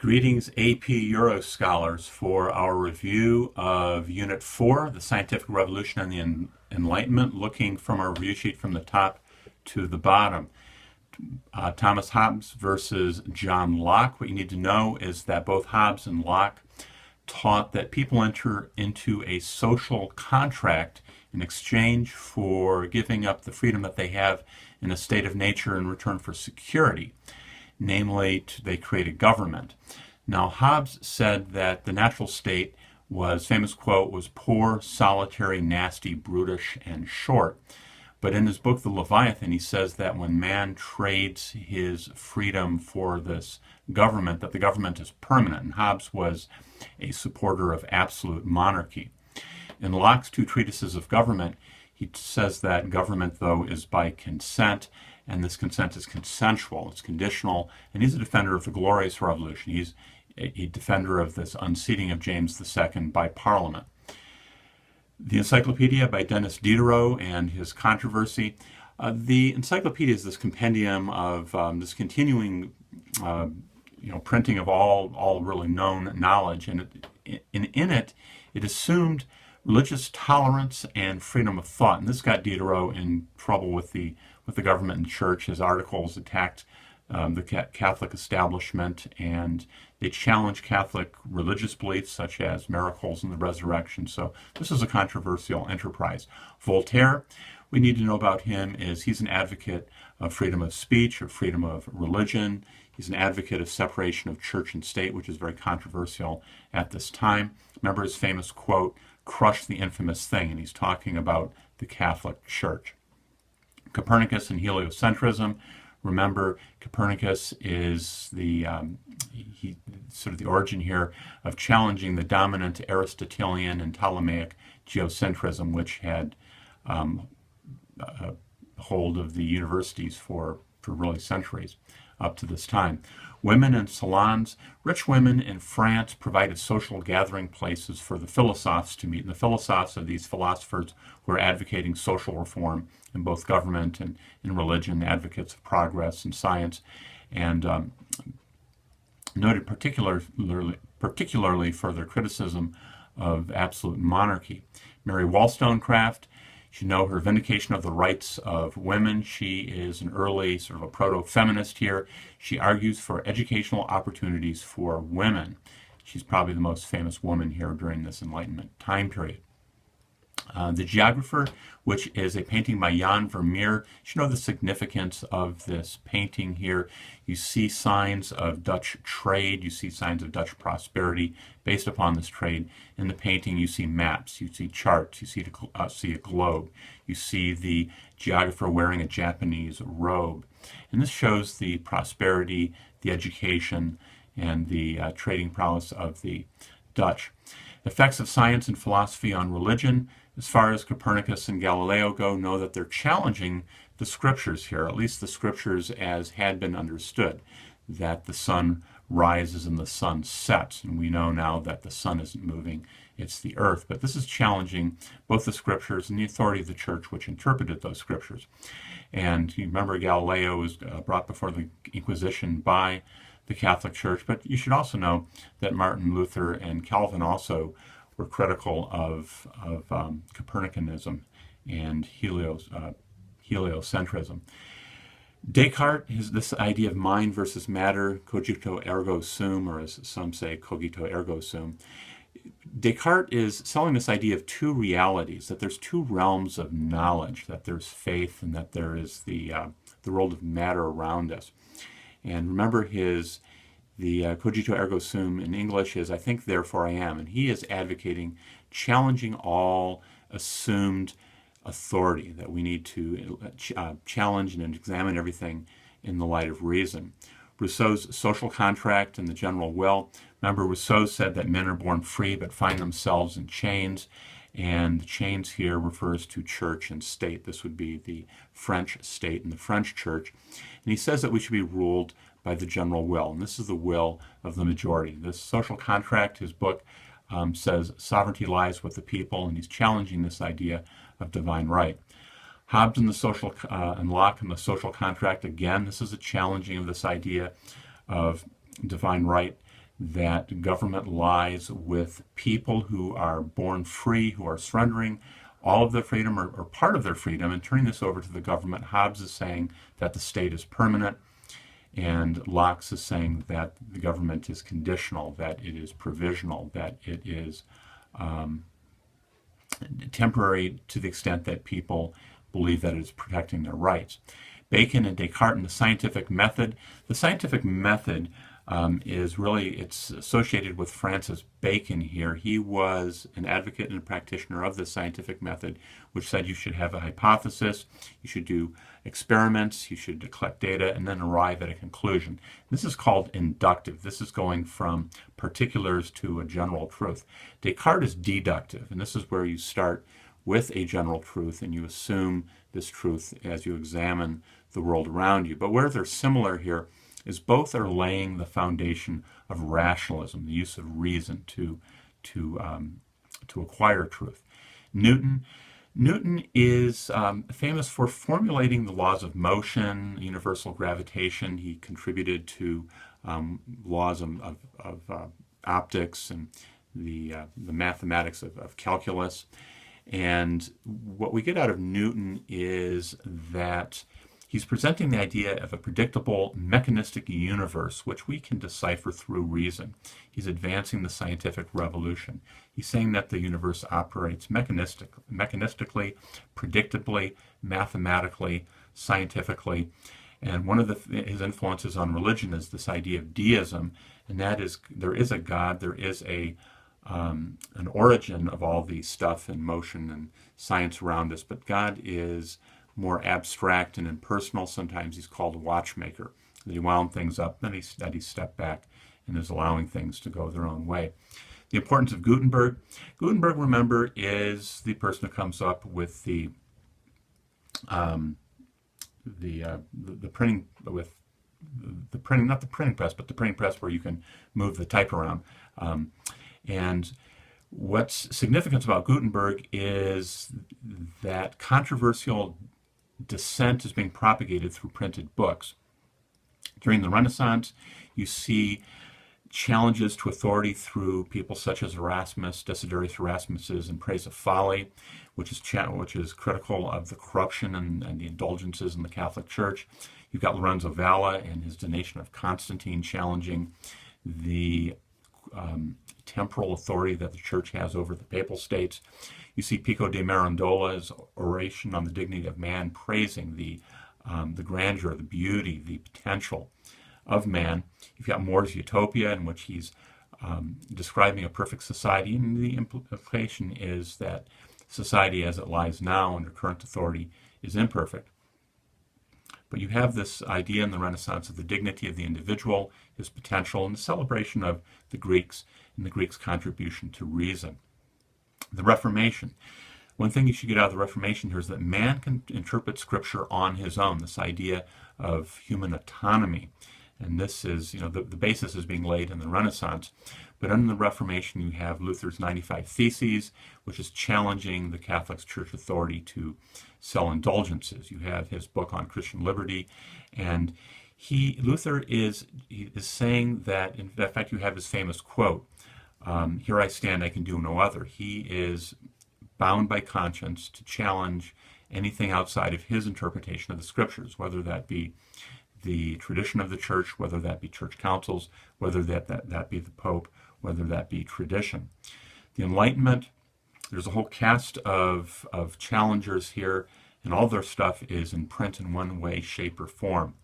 Greetings, AP Euro scholars, for our review of Unit 4, the Scientific Revolution and the Enlightenment, looking from our review sheet from the top to the bottom. Thomas Hobbes versus John Locke. What you need to know is that both Hobbes and Locke taught that people enter into a social contract in exchange for giving up the freedom that they have in a state of nature in return for security. Namely, they create a government. Now, Hobbes said that the natural state was, famous quote, was poor, solitary, nasty, brutish, and short. But in his book, The Leviathan, he says that when man trades his freedom for this government, that the government is permanent. And Hobbes was a supporter of absolute monarchy. In Locke's two treatises of government, he says that government, though, is by consent, and this consent is consensual, it's conditional, and he's a defender of the Glorious Revolution. He's a defender of this unseating of James II by Parliament. The Encyclopedia by Denis Diderot and his controversy. The Encyclopedia is this compendium of this continuing printing of all really known knowledge, and in it assumed religious tolerance and freedom of thought. And this got Diderot in trouble with the government and church. His articles attacked the Catholic establishment, and they challenged Catholic religious beliefs such as miracles and the resurrection. So this is a controversial enterprise. Voltaire, we need to know about him is he's an advocate of freedom of speech, or freedom of religion. He's an advocate of separation of church and state, which is very controversial at this time. Remember his famous quote, "Crush the infamous thing," and he's talking about the Catholic Church. Copernicus and heliocentrism. Remember, Copernicus is the origin here of challenging the dominant Aristotelian and Ptolemaic geocentrism, which had hold of the universities for really centuries up to this time. Women in salons. Rich women in France provided social gathering places for the philosophes to meet. And the philosophes are these philosophers who are advocating social reform in both government and in religion, advocates of progress and science, and noted particularly for their criticism of absolute monarchy. Mary Wollstonecraft, you know her Vindication of the Rights of Women. She is an early sort of a proto-feminist here. She argues for educational opportunities for women. She's probably the most famous woman here during this Enlightenment time period. The Geographer, which is a painting by Jan Vermeer. You know the significance of this painting here. You see signs of Dutch trade, you see signs of Dutch prosperity based upon this trade. In the painting you see maps, you see charts, you see a globe, you see the geographer wearing a Japanese robe. And this shows the prosperity, the education, and the trading prowess of the Dutch. Effects of science and philosophy on religion. As far as Copernicus and Galileo go, know that they're challenging the scriptures here, at least the scriptures as had been understood, that the sun rises and the sun sets. And we know now that the sun isn't moving, it's the earth. But this is challenging both the scriptures and the authority of the church which interpreted those scriptures. And you remember Galileo was brought before the Inquisition by the Catholic Church, but you should also know that Martin Luther and Calvin also were critical of Copernicanism and heliocentrism. Descartes is this idea of mind versus matter, cogito ergo sum, or as some say, cogito ergo sum. Descartes is selling this idea of two realities, that there's two realms of knowledge, that there's faith and that there is the world of matter around us. And remember the cogito ergo sum in English is I think therefore I am, and he is advocating challenging all assumed authority, that we need to challenge and examine everything in the light of reason. Rousseau's social contract and the general will. Remember, Rousseau said that men are born free but find themselves in chains, and the chains here refers to church and state. This would be the French state and the French church. And he says that we should be ruled by the general will, and this is the will of the majority. This social contract, his book, says sovereignty lies with the people, and he's challenging this idea of divine right. Hobbes and and Locke and the social contract, again, this is a challenging of this idea of divine right that government lies with people who are born free, who are surrendering all of their freedom or part of their freedom and turning this over to the government. Hobbes is saying that the state is permanent, and Locke is saying that the government is conditional, that it is provisional, that it is temporary to the extent that people believe that it is protecting their rights. Bacon and Descartes and the scientific method. The scientific method is really, it's associated with Francis Bacon here. He was an advocate and a practitioner of the scientific method, which said you should have a hypothesis, you should do experiments, you should collect data, and then arrive at a conclusion. This is called inductive. This is going from particulars to a general truth. Descartes is deductive, and this is where you start with a general truth and you assume this truth as you examine the world around you. But where they're similar here is both are laying the foundation of rationalism, the use of reason to acquire truth. Newton is famous for formulating the laws of motion, universal gravitation. He contributed to laws of optics and the mathematics of calculus. And what we get out of Newton is that he's presenting the idea of a predictable mechanistic universe which we can decipher through reason. He's advancing the scientific revolution. He's saying that the universe operates mechanistically, predictably, mathematically, scientifically. And one of his influences on religion is this idea of deism, and that is there is a God, there is an origin of all the stuff and motion and science around us, but God is more abstract and impersonal. Sometimes he's called a watchmaker. That he wound things up, then he stepped back and is allowing things to go their own way. The importance of Gutenberg. Gutenberg, remember, is the person who comes up with the printing with the printing, not the printing press, but the printing press where you can move the type around. And what's significant about Gutenberg is that controversial dissent is being propagated through printed books. During the Renaissance, you see challenges to authority through people such as Erasmus, Desiderius Erasmus's In Praise of Folly, which is critical of the corruption and the indulgences in the Catholic Church. You've got Lorenzo Valla and his Donation of Constantine challenging the temporal authority that the Church has over the Papal States. You see Pico de Mirandola's Oration on the Dignity of Man praising the grandeur, the beauty, the potential of man. You've got More's Utopia, in which he's describing a perfect society, and the implication is that society as it lies now under current authority is imperfect. But you have this idea in the Renaissance of the dignity of the individual, his potential, and the celebration of the Greeks and the Greeks' contribution to reason. The Reformation. One thing you should get out of the Reformation here is that man can interpret Scripture on his own, this idea of human autonomy. And this is, the basis is being laid in the Renaissance. But under the Reformation, you have Luther's 95 Theses, which is challenging the Catholic Church authority to sell indulgences. You have his book on Christian liberty, and Luther is saying that, in fact, you have his famous quote, "Here I stand, I can do no other." He is bound by conscience to challenge anything outside of his interpretation of the Scriptures, whether that be the tradition of the Church, whether that be church councils, whether that be the Pope, whether that be tradition. The Enlightenment, there's a whole cast of challengers here, and all their stuff is in print in one way, shape, or form.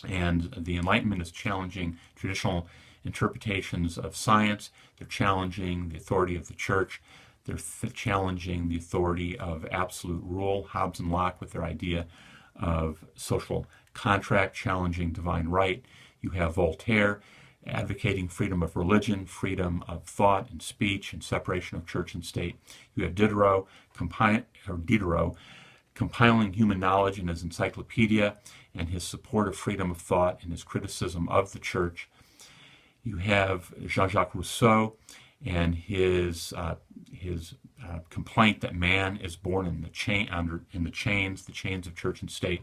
And the Enlightenment is challenging traditional interpretations of science. They're challenging the authority of the Church. They're challenging the authority of absolute rule. Hobbes and Locke with their idea of social contract, challenging divine right. You have Voltaire advocating freedom of religion, freedom of thought and speech, and separation of church and state. You have Diderot compiling human knowledge in his encyclopedia and his support of freedom of thought and his criticism of the church. You have Jean-Jacques Rousseau and his complaint that man is born in the chains of church and state,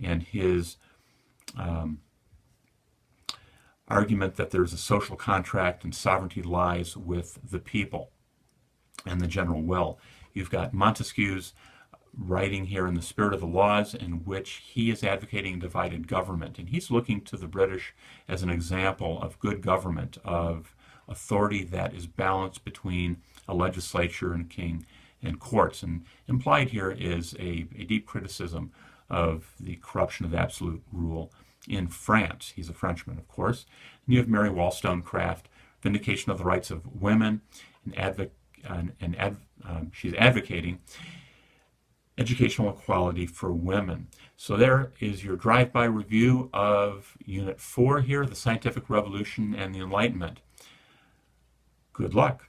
and his argument that there's a social contract and sovereignty lies with the people and the general will. You've got Montesquieu's writing here in the spirit of the laws, in which he is advocating divided government, and he's looking to the British as an example of good government, of authority that is balanced between a legislature and king and courts. And implied here is a deep criticism of the corruption of absolute rule in France. He's a Frenchman, of course. And you have Mary Wollstonecraft, vindication of the rights of women, she's advocating educational equality for women. So there is your drive-by review of Unit 4 here, the Scientific Revolution and the Enlightenment. Good luck.